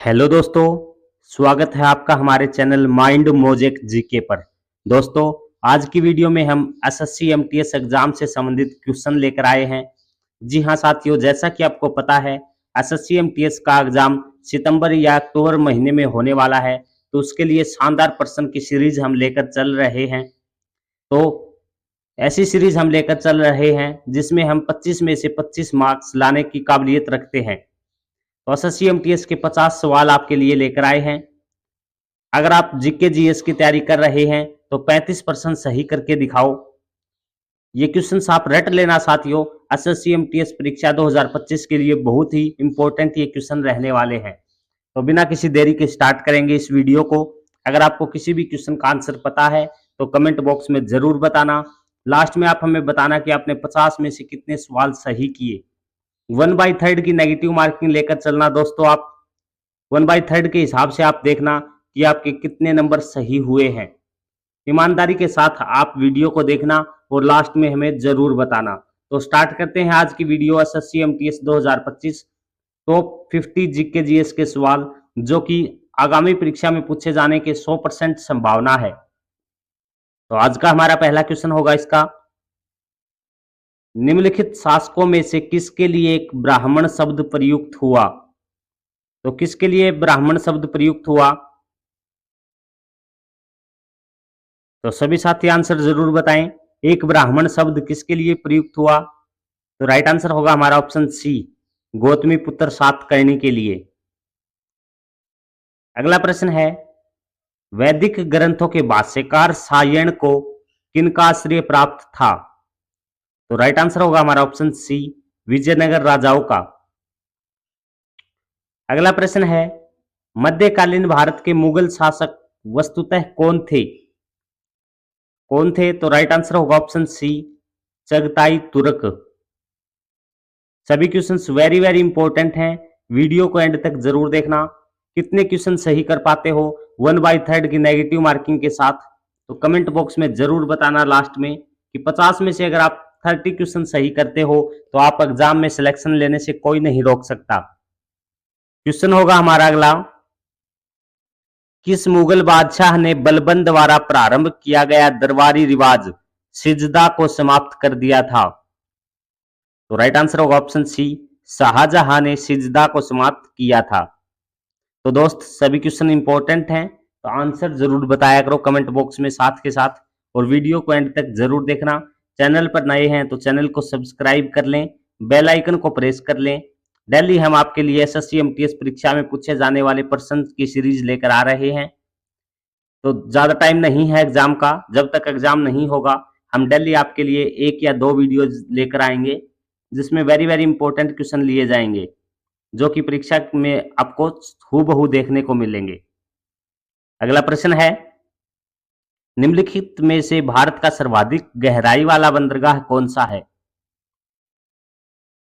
Hello दोस्तों, स्वागत है आपका हमारे चैनल माइंड मोजेक जीके पर। दोस्तों, आज की वीडियो में हम एसएससी एमटीएस एग्जाम से संबंधित क्वेश्चन लेकर आए हैं। जी हाँ साथियों, जैसा कि आपको पता है एसएससी एमटीएस का एग्जाम सितंबर या अक्टूबर महीने में होने वाला है, तो उसके लिए शानदार प्रश्न की सीरीज हम लेकर चल रहे हैं। तो ऐसी सीरीज हम लेकर चल रहे हैं जिसमें हम 25 में से 25 मार्क्स लाने की काबिलियत रखते हैं। तो एसएससी एमटीएस के 50 सवाल आपके लिए लेकर आए हैं। अगर आप जीके जीएस की तैयारी कर रहे हैं तो 35% सही करके दिखाओ। ये क्वेश्चन आप रट लेना साथियों, एसएससी एमटीएस परीक्षा 2025 के लिए बहुत ही इंपॉर्टेंट ये क्वेश्चन रहने वाले हैं। तो बिना किसी देरी के स्टार्ट करेंगे इस वीडियो को। अगर आपको किसी भी क्वेश्चन का आंसर पता है तो कमेंट बॉक्स में जरूर बताना। लास्ट में आप हमें बताना कि आपने 50 में से कितने सवाल सही किए। 1/3 की नेगेटिव मार्किंग लेकर चलना दोस्तों। आप 1/3 के हिसाब से आप देखना कि आपके कितने नंबर सही हुए हैं। ईमानदारी के साथ आप वीडियो को देखना और लास्ट में हमें जरूर बताना। तो स्टार्ट करते हैं आज की video. SSC MTS 2025 top 50 GK GS के सवाल जो कि आगामी परीक्षा में पूछे जाने के 100% संभावना है। तो आज का हमारा पहला क्वेश्चन होगा इसका, निम्नलिखित शासकों में से किसके लिए एक ब्राह्मण शब्द प्रयुक्त हुआ? तो किसके लिए ब्राह्मण शब्द प्रयुक्त हुआ? तो सभी साथी आंसर जरूर बताएं, एक ब्राह्मण शब्द किसके लिए प्रयुक्त हुआ? तो राइट आंसर होगा हमारा ऑप्शन सी, गौतमी पुत्र सातकर्णी के लिए। अगला प्रश्न है, वैदिक ग्रंथों के भाष्यकार सायण को किनका श्रेय प्राप्त था? तो राइट आंसर होगा हमारा ऑप्शन सी, विजयनगर राजाओं का। अगला प्रश्न है, मध्यकालीन भारत के मुगल शासक वस्तुतः कौन थे? कौन थे? तो राइट आंसर होगा ऑप्शन सी, चगताई तुर्क। सभी क्वेश्चंस वेरी वेरी इंपॉर्टेंट हैं, वीडियो को एंड तक जरूर देखना। कितने क्वेश्चन सही कर पाते हो 1/3 की नेगेटिव मार्किंग के साथ? तो कमेंट बॉक्स में जरूर बताना लास्ट में कि 50 में से अगर आप 30 क्वेश्चन सही करते हो तो आप एग्जाम में सिलेक्शन लेने से कोई नहीं रोक सकता। क्वेश्चन होगा हमारा अगला, किस मुगल बादशाह ने बलबन द्वारा प्रारंभ किया गया दरबारी रिवाज सिजदा को समाप्त कर दिया था? तो राइट आंसर होगा ऑप्शन सी, शाहजहां ने सिजदा को समाप्त किया था। तो दोस्त सभी क्वेश्चन इंपॉर्टेंट हैं, तो आंसर जरूर बताया करो कमेंट बॉक्स में साथ के साथ, और वीडियो को एंड तक जरूर देखना। चैनल पर नए हैं तो चैनल को सब्सक्राइब कर लें, बेल आइकन को प्रेस कर लें। डेली हम आपके लिए एसएससी एमटीएस परीक्षा में पूछे जाने वाले प्रश्न की सीरीज लेकर आ रहे हैं। तो ज्यादा टाइम नहीं है एग्जाम का, जब तक एग्जाम नहीं होगा हम डेली आपके लिए 1 या 2 वीडियो लेकर आएंगे जिसमें वेरी वेरी इंपॉर्टेंट क्वेश्चन लिए जाएंगे जो कि परीक्षा में आपको हूबहू देखने को मिलेंगे। अगला प्रश्न है, निम्नलिखित में से भारत का सर्वाधिक गहराई वाला बंदरगाह कौन सा है?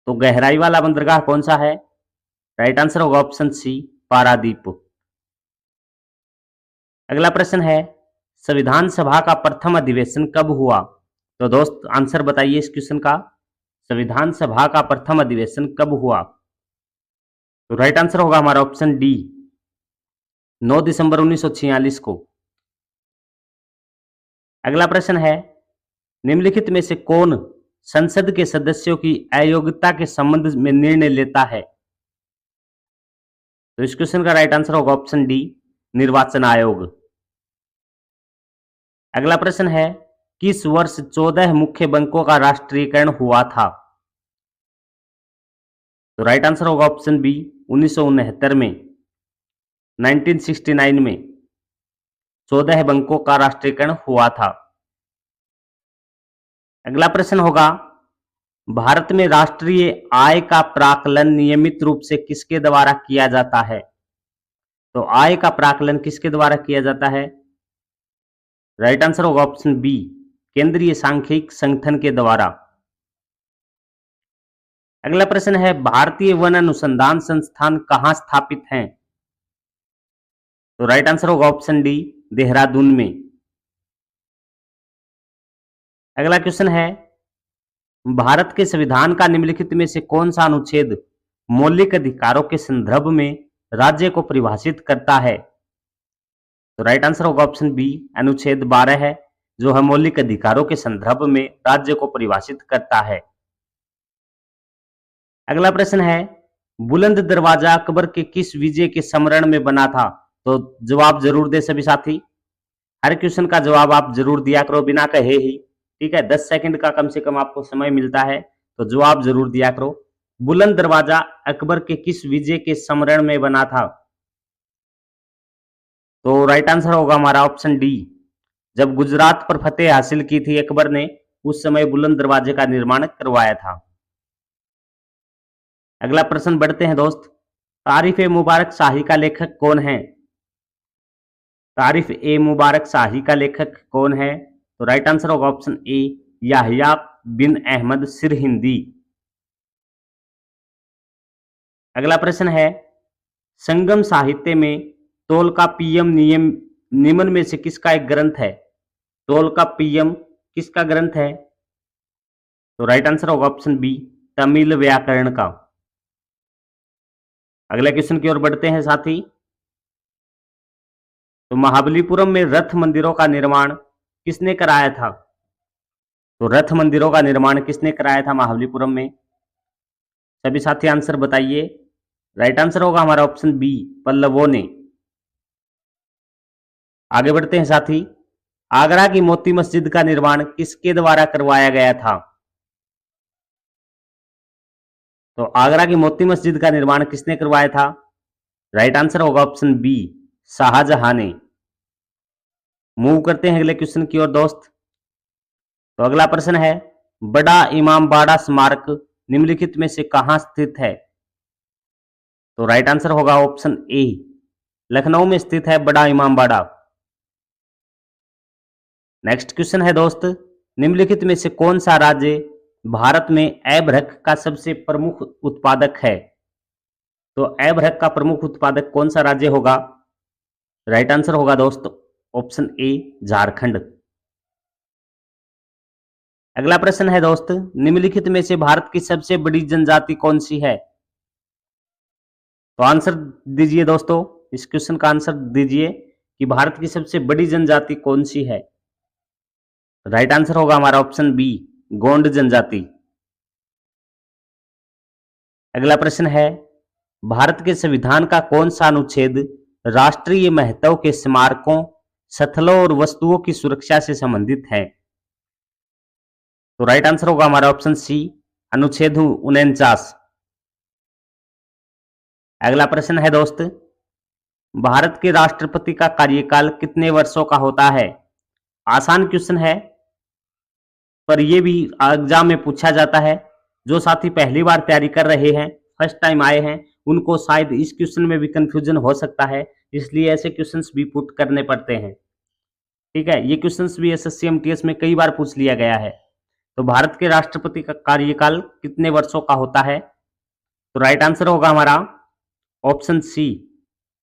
तो गहराई वाला बंदरगाह कौन सा है? राइट आंसर होगा ऑप्शन सी, पारादीप। अगला प्रश्न है, संविधान सभा का प्रथम अधिवेशन कब हुआ? तो दोस्त आंसर बताइए इस क्वेश्चन का, संविधान सभा का प्रथम अधिवेशन कब हुआ? तो राइट आंसर होगा हमारा ऑप्शन डी, 9 दिसंबर 1946 को। अगला प्रश्न है, निम्नलिखित में से कौन संसद के सदस्यों की अयोग्यता के संबंध में निर्णय लेता है? तो इस क्वेश्चन का राइट आंसर होगा ऑप्शन डी, निर्वाचन आयोग। अगला प्रश्न है, किस वर्ष 14 मुख्य बैंकों का राष्ट्रीयकरण हुआ था? तो राइट आंसर होगा ऑप्शन बी, 1969 में, 1969 में 14 बैंकों का राष्ट्रीयकरण हुआ था। अगला प्रश्न होगा, भारत में राष्ट्रीय आय का प्राकलन नियमित रूप से किसके द्वारा किया जाता है? तो आय का प्राकलन किसके द्वारा किया जाता है? राइट आंसर होगा ऑप्शन बी, केंद्रीय सांख्यिकी संगठन के द्वारा। अगला प्रश्न है, भारतीय वन अनुसंधान संस्थान कहां स्थापित हैं? तो राइट आंसर होगा ऑप्शन डी, देहरादून में। अगला क्वेश्चन है, भारत के संविधान का निम्नलिखित में से कौन सा अनुच्छेद मौलिक अधिकारों के संदर्भ में राज्य को परिभाषित करता है? तो राइट आंसर होगा ऑप्शन बी, अनुच्छेद 12 है, जो है मौलिक अधिकारों के संदर्भ में राज्य को परिभाषित करता है। अगला प्रश्न है, बुलंद दरवाजा अकबर के किस विजय के स्मरण में बना था? तो जवाब जरूर दे सभी साथी, हर क्वेश्चन का जवाब आप जरूर दिया करो बिना कहे ही, ठीक है। 10 सेकंड का कम से कम आपको समय मिलता है, तो जवाब जरूर दिया करो। बुलंद दरवाजा अकबर के किस विजय के स्मरण में बना था? तो राइट आंसर होगा हमारा ऑप्शन डी, जब गुजरात पर फतेह हासिल की थी अकबर ने, उस समय बुलंद दरवाजे का निर्माण करवाया था। अगला प्रश्न बढ़ते हैं दोस्त, तारीफ ए मुबारक शाही का लेखक कौन है? तारीफ ए मुबारक शाही का लेखक कौन है? तो राइट आंसर होगा ऑप्शन ए, याहिया बिन अहमद सिरहिंदी। अगला प्रश्न है, संगम साहित्य में तोलकाप्पियम नियम निम्न में से किसका एक ग्रंथ है? तोलकाप्पियम किसका ग्रंथ है? तो राइट आंसर होगा ऑप्शन बी, तमिल व्याकरण का। अगले क्वेश्चन की ओर बढ़ते हैं साथी, तो महाबलीपुरम में रथ मंदिरों का निर्माण किसने कराया था? तो रथ मंदिरों का निर्माण किसने कराया था महाबलीपुरम में? सभी साथी आंसर बताइए। राइट आंसर होगा हमारा ऑप्शन बी, पल्लवों ने। आगे बढ़ते हैं साथी, आगरा की मोती मस्जिद का निर्माण किसके द्वारा करवाया गया था? तो आगरा की मोती मस्जिद का निर्माण किसने करवाया था? राइट आंसर होगा ऑप्शन बी, शाहजहां ने। मूव करते हैं अगले क्वेश्चन की ओर दोस्त। तो अगला प्रश्न है, बड़ा इमामबाड़ा स्मारक निम्नलिखित में से कहां स्थित है? तो राइट आंसर होगा ऑप्शन ए, लखनऊ में स्थित है बड़ा इमामबाड़ा। नेक्स्ट क्वेश्चन है दोस्त, निम्नलिखित में से कौन सा राज्य भारत में अभ्रक का सबसे प्रमुख उत्पादक है? तो अभ्रक का प्रमुख उत्पादक कौन सा राज्य होगा? राइट आंसर होगा दोस्त ऑप्शन ए, झारखंड। अगला प्रश्न है दोस्त, निम्नलिखित में से भारत की सबसे बड़ी जनजाति कौन सी है? तो आंसर दीजिए दोस्तों, इस क्वेश्चन का आंसर दीजिए कि भारत की सबसे बड़ी जनजाति कौन सी है? राइट आंसर होगा हमारा ऑप्शन बी, गोंड जनजाति। अगला प्रश्न है, भारत के संविधान का कौन सा अनुच्छेद राष्ट्रीय महत्व के स्मारकों, स्थलों और वस्तुओं की सुरक्षा से संबंधित है? तो राइट आंसर होगा हमारा ऑप्शन सी, अनुच्छेद 49। अगला प्रश्न है दोस्त, भारत के राष्ट्रपति का कार्यकाल कितने वर्षों का होता है? आसान क्वेश्चन है, पर यह भी एग्जाम में पूछा जाता है। जो साथी पहली बार तैयारी कर रहे हैं, फर्स्ट टाइम आए हैं, उनको शायद इस क्वेश्चन में भी कंफ्यूजन हो सकता है, इसलिए ऐसे क्वेश्चंस भी पुट करने पड़ते हैं, ठीक है। ये क्वेश्चंस भी एसएससी एमटीएस में कई बार पूछ लिया गया है। तो भारत के राष्ट्रपति का कार्यकाल कितने वर्षों का होता है? तो राइट आंसर होगा हमारा ऑप्शन सी,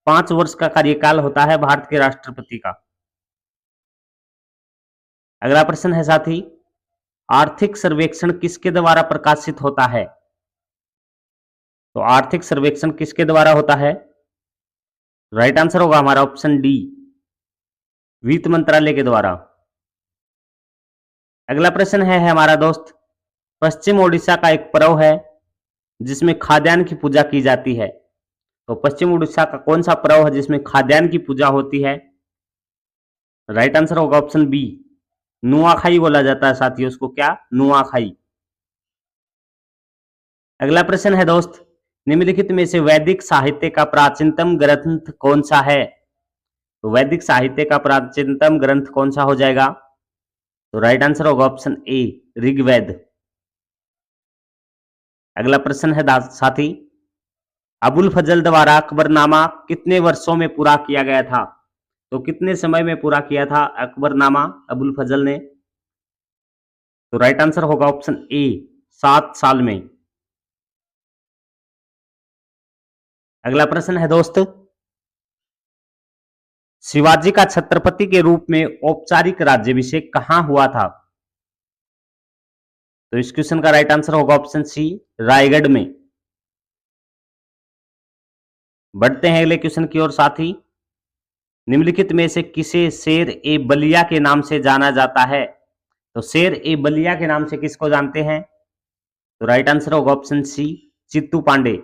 5 वर्ष का कार्यकाल होता है भारत के राष्ट्रपति का। अगला प्रश्न है साथी, आर्थिक सर्वेक्षण किसके द्वारा प्रकाशित होता है? तो आर्थिक सर्वेक्षण किसके द्वारा होता है? राइट आंसर होगा हमारा ऑप्शन डी, वित्त मंत्रालय के द्वारा। अगला प्रश्न है हमारा दोस्त, पश्चिम ओडिशा का एक पर्व है जिसमें खाद्यान्न की पूजा की जाती है। तो पश्चिम ओडिशा का कौन सा पर्व है जिसमें खाद्यान्न की पूजा होती है? राइट आंसर होगा ऑप्शन बी, नुआखाई बोला जाता है साथियों उसको, क्या? नुआखाई। अगला प्रश्न है दोस्त, निम्नलिखित में से वैदिक साहित्य का प्राचीनतम ग्रंथ कौन सा है? तो वैदिक साहित्य का प्राचीनतम ग्रंथ कौन सा हो जाएगा? तो राइट आंसर होगा ऑप्शन ए, ऋग्वेद। अगला प्रश्न है साथी, अबुल फजल द्वारा अकबरनामा कितने वर्षों में पूरा किया गया था? तो कितने समय में पूरा किया था अकबरनामा अबुल फजल ने? तो राइट आंसर होगा ऑप्शन ए, 7 साल में। अगला प्रश्न है दोस्त, शिवाजी का छत्रपति के रूप में औपचारिक राज्याभिषेक कहां हुआ था? तो इस क्वेश्चन का राइट आंसर होगा ऑप्शन सी, रायगढ़ में। बढ़ते हैं अगले क्वेश्चन की ओर साथी। निम्नलिखित में से किसे शेर ए बलिया के नाम से जाना जाता है? तो शेर ए बलिया के नाम से किसको जानते हैं? तो राइट आंसर होगा ऑप्शन सी, चित्तू पांडे।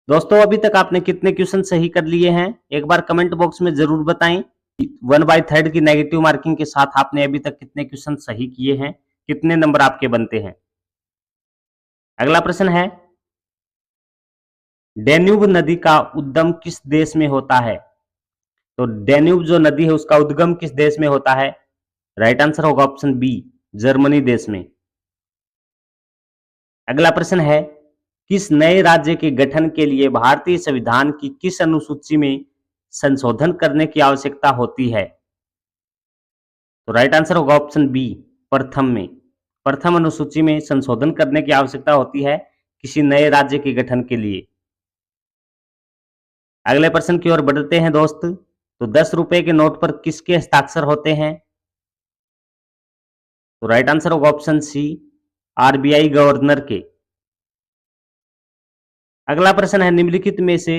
दोस्तों अभी तक आपने कितने क्वेश्चन सही कर लिए हैं एक बार कमेंट बॉक्स में जरूर बताएं। 1/3 की नेगेटिव मार्किंग के साथ आपने अभी तक कितने क्वेश्चन सही किए हैं, कितने नंबर आपके बनते हैं। अगला प्रश्न है, डेन्यूब नदी का उद्गम किस देश में होता है? तो डेन्यूब जो नदी है उसका उद्गम किस देश में होता है? राइट आंसर होगा ऑप्शन बी, जर्मनी देश में। अगला प्रश्न है, किस नए राज्य के गठन के लिए भारतीय संविधान की किस अनुसूची में संशोधन करने की आवश्यकता होती है? तो राइट आंसर होगा ऑप्शन बी, प्रथम में। प्रथम अनुसूची में संशोधन करने की आवश्यकता होती है किसी नए राज्य के गठन के लिए। अगले प्रश्न की ओर बढ़ते हैं दोस्त। तो 10 रुपए के नोट पर किसके हस्ताक्षर होते हैं? तो राइट आंसर होगा ऑप्शन सी, आरबीआई गवर्नर के। अगला प्रश्न है, निम्नलिखित में से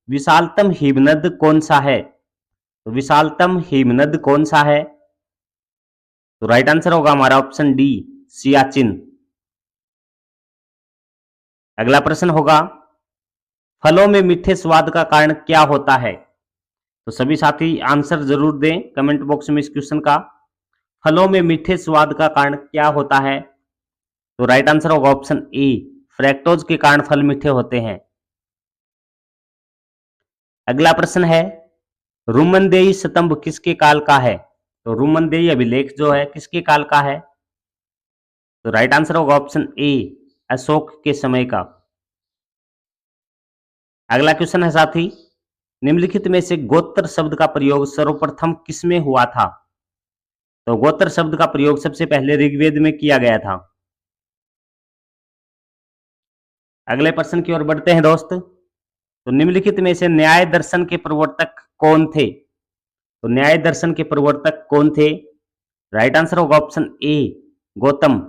विशालतम हिमनद कौन सा है? तो विशालतम हिमनद कौन सा है? तो राइट आंसर होगा हमारा ऑप्शन डी, सियाचिन। अगला प्रश्न होगा, फलों में मीठे स्वाद का कारण क्या होता है? तो सभी साथी आंसर जरूर दें कमेंट बॉक्स में इस क्वेश्चन का। फलों में मीठे स्वाद का कारण क्या होता है? तो राइट आंसर होगा ऑप्शन ए, फ्रैक्टोज के कारण फल मीठे होते हैं। अगला प्रश्न है, रुमनदेही स्तंभ किसके काल का है? तो रुमनदेही अभिलेख जो है किसके काल का है? तो राइट आंसर होगा ऑप्शन ए, अशोक के समय का। अगला क्वेश्चन है साथी, निम्नलिखित में से गोत्र शब्द का प्रयोग सर्वप्रथम किसमें हुआ था? तो गोत्र शब्द का प्रयोग सबसे पहले ऋग्वेद में किया गया था। अगले प्रश्न की ओर बढ़ते हैं दोस्त। तो निम्नलिखित में से न्याय दर्शन के प्रवर्तक कौन थे? तो न्याय दर्शन के प्रवर्तक कौन थे? राइट आंसर होगा ऑप्शन ए, गौतम।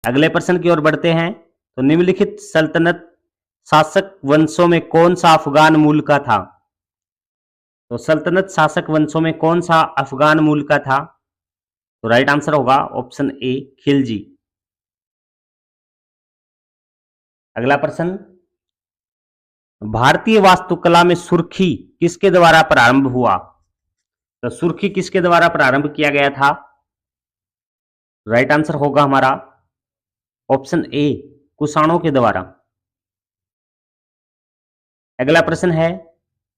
अगले प्रश्न की ओर बढ़ते हैं। तो निम्नलिखित सल्तनत शासक वंशों में कौन सा अफगान मूल का था? तो सल्तनत शासक वंशों में कौन सा अफगान मूल का था? तो राइट आंसर होगा ऑप्शन ए, खिलजी। अगला प्रश्न, भारतीय वास्तुकला में सुर्खी किसके द्वारा प्रारंभ हुआ? तो सुर्खी किसके द्वारा प्रारंभ किया गया था? राइट आंसर होगा हमारा ऑप्शन ए, कुषाणों के द्वारा। अगला प्रश्न है,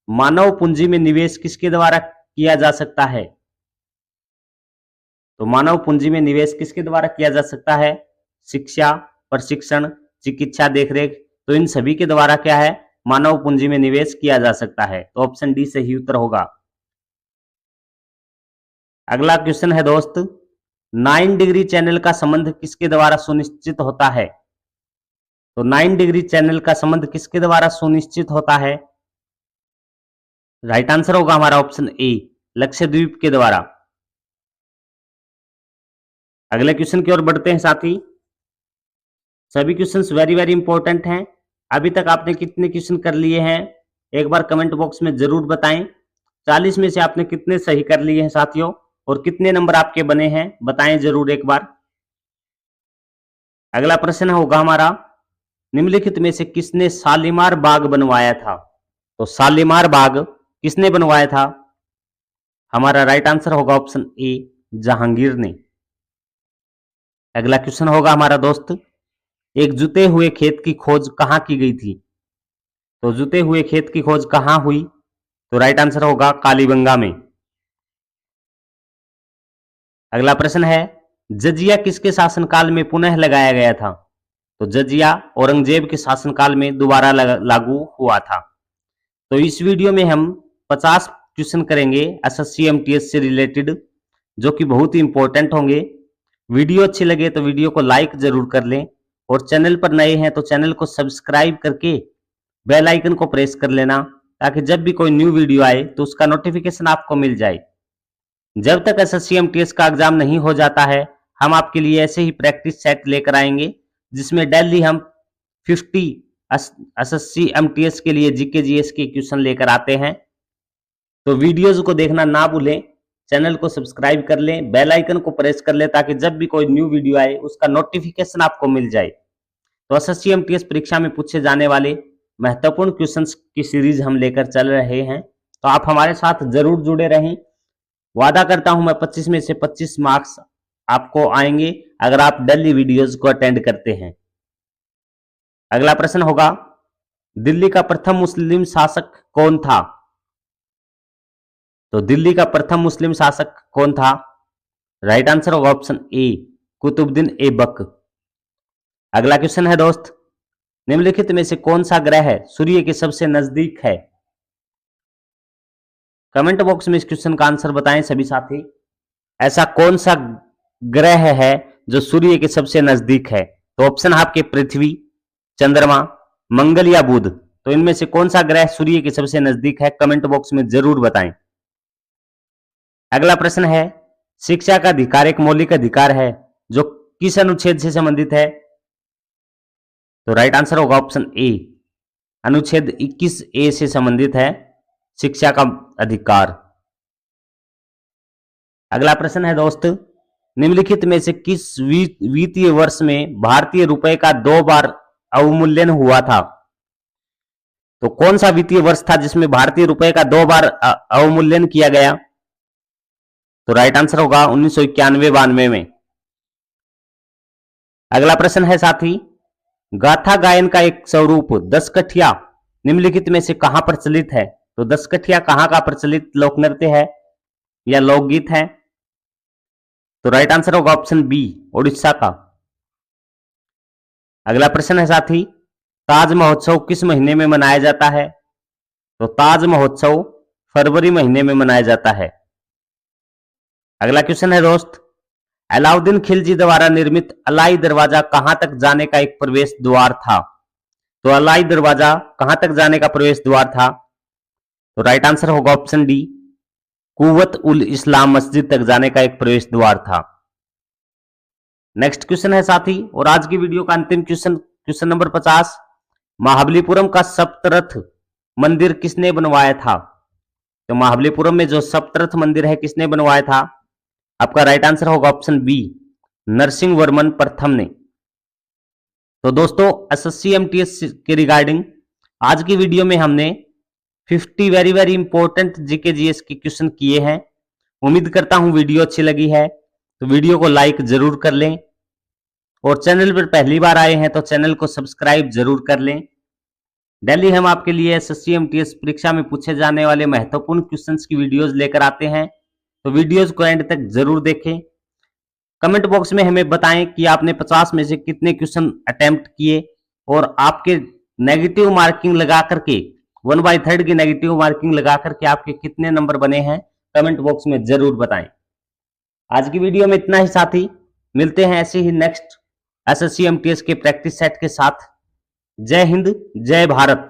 मानव पूंजी में निवेश किसके द्वारा किया जा सकता है? तो मानव पूंजी में निवेश किसके द्वारा किया जा सकता है? शिक्षा, प्रशिक्षण, चिकित्सा देखरेख, तो इन सभी के द्वारा क्या है, मानव पूंजी में निवेश किया जा सकता है। तो ऑप्शन डी सही उत्तर होगा। अगला क्वेश्चन है दोस्त, 9 डिग्री चैनल का संबंध किसके द्वारा सुनिश्चित होता है? तो 9 डिग्री चैनल का संबंध किसके द्वारा सुनिश्चित होता है? राइट आंसर होगा हमारा ऑप्शन ए, लक्षद्वीप के द्वारा। अगले क्वेश्चन की ओर बढ़ते हैं साथी। सभी क्वेश्चंस वेरी वेरी इंपॉर्टेंट हैं। अभी तक आपने कितने क्वेश्चन कर लिए हैं एक बार कमेंट बॉक्स में जरूर बताएं। 40 में से आपने कितने सही कर लिए हैं साथियों, और कितने नंबर आपके बने हैं बताएं जरूर एक बार। अगला प्रश्न होगा हमारा, निम्नलिखित में से किसने शालीमार बाग बनवाया था? तो शालीमार बाग किसने बनवाया था? हमारा राइट आंसर होगा ऑप्शन ए, जहांगीर ने। अगला क्वेश्चन होगा हमारा दोस्त, एक जुते हुए खेत की खोज कहां की गई थी? तो जुते हुए खेत की खोज कहां हुई? तो राइट आंसर होगा कालीबंगा में। अगला प्रश्न है, जजिया किसके शासनकाल में पुनः लगाया गया था? तो जजिया औरंगजेब के शासनकाल में दोबारा लागू हुआ था। तो इस वीडियो में हम 50 क्वेश्चन करेंगे एसएससी एमटीएस से रिलेटेड, जो कि बहुत ही इंपॉर्टेंट होंगे। वीडियो अच्छी लगे तो वीडियो को लाइक जरूर कर लें, और चैनल पर नए हैं तो चैनल को सब्सक्राइब करके बेल आइकन को प्रेस कर लेना, ताकि जब भी कोई न्यू वीडियो आए तो उसका नोटिफिकेशन आपको मिल जाए। जब तक एसएससी एमटीएस का एग्जाम नहीं हो जाता है, हम आपके लिए ऐसे ही प्रैक्टिस सेट लेकर आएंगे, जिसमें डेली हम 50 एसएससी एमटीएस के लिए जीके जीएस के क्वेश्चन लेकर आते हैं। तो वीडियोज को देखना ना भूलें, चैनल को सब्सक्राइब कर लें, बेल आइकन को प्रेस कर लें ताकि जब भी कोई न्यू वीडियो आए उसका नोटिफिकेशन आपको मिल जाए। तो एसएससी एमटीएस परीक्षा में पूछे जाने वाले महत्वपूर्ण क्वेश्चंस की सीरीज हम लेकर चल रहे हैं, तो आप हमारे साथ जरूर जुड़े रहें। वादा करता हूं मैं 25 में से 25 मार्क्स आपको आएंगे अगर आप डेली वीडियोज को अटेंड करते हैं। अगला प्रश्न होगा, दिल्ली का प्रथम मुस्लिम शासक कौन था? तो दिल्ली का प्रथम मुस्लिम शासक कौन था? राइट आंसर होगा ऑप्शन ए, कुतुबुद्दीन ऐबक। अगला क्वेश्चन है दोस्त, निम्नलिखित में से कौन सा ग्रह सूर्य के सबसे नजदीक है? कमेंट बॉक्स में इस क्वेश्चन का आंसर बताएं सभी साथी। ऐसा कौन सा ग्रह है जो सूर्य के सबसे नजदीक है? तो ऑप्शन है आपके पृथ्वी, चंद्रमा, मंगल या बुध। तो इनमें से कौन सा ग्रह सूर्य के सबसे नजदीक है? कमेंट बॉक्स में जरूर बताएं। अगला प्रश्न है, शिक्षा का अधिकार एक मौलिक अधिकार है जो किस अनुच्छेद से संबंधित है? तो राइट आंसर होगा ऑप्शन ए, अनुच्छेद 21A से संबंधित है शिक्षा का अधिकार। अगला प्रश्न है दोस्त, निम्नलिखित में से किस वित्तीय वर्ष में भारतीय रुपए का 2 बार अवमूल्यन हुआ था? तो कौन सा वित्तीय वर्ष था जिसमें भारतीय रुपए का 2 बार अवमूल्यन किया गया? तो राइट आंसर होगा 1991-92 में। अगला प्रश्न है साथी, गाथा गायन का एक स्वरूप दसकठिया निम्नलिखित में से कहां प्रचलित है? तो दसकठिया कहां का प्रचलित लोक नृत्य है या लोकगीत है? तो राइट आंसर होगा ऑप्शन बी, उड़ीसा का। अगला प्रश्न है साथी, ताज महोत्सव किस महीने में मनाया जाता है? तो ताज महोत्सव फरवरी महीने में मनाया जाता है। अगला क्वेश्चन है दोस्त, अलाउद्दीन खिलजी द्वारा निर्मित अलाई दरवाजा कहां तक जाने का एक प्रवेश द्वार था? तो अलाई दरवाजा कहां तक जाने का प्रवेश द्वार था? तो राइट आंसर होगा ऑप्शन डी, कुव्वत उल इस्लाम मस्जिद तक जाने का एक प्रवेश द्वार था। नेक्स्ट क्वेश्चन है साथी, और आज की वीडियो का अंतिम क्वेश्चन, क्वेश्चन नंबर 50, महाबलीपुरम का सप्तरथ मंदिर किसने बनवाया था? तो महाबलीपुरम में जो सप्तरथ मंदिर है किसने बनवाया था? आपका राइट आंसर होगा ऑप्शन बी, नरसिंह वर्मन प्रथम ने। तो दोस्तों, एसएससी एमटीएस के रिगार्डिंग आज की वीडियो में हमने 50 very very important GK GS के क्वेश्चन किए हैं। उम्मीद करता हूं वीडियो अच्छी लगी है, तो वीडियो को लाइक जरूर कर लें, और चैनल पर पहली बार आए हैं तो चैनल को सब्सक्राइब जरूर कर लें। डेली हम आपके लिए एसएससी एमटीएस परीक्षा में पूछे जाने वाले महत्वपूर्ण क्वेश्चंस की वीडियोस लेकर आते हैं, तो वीडियोस को एंड तक जरूर देखें। कमेंट बॉक्स में हमें बताएं कि आपने 50 में से कितने क्वेश्चन अटेम्प्ट किए, और आपके नेगेटिव मार्किंग लगा करके 1/3 की नेगेटिव मार्किंग लगा करके आपके कितने नंबर बने हैं, कमेंट बॉक्स में जरूर बताएं। आज की वीडियो में इतना ही साथी, मिलते हैं ऐसे ही नेक्स्ट एसएससी एमटीएस के प्रैक्टिस सेट के साथ। जय हिंद, जय भारत।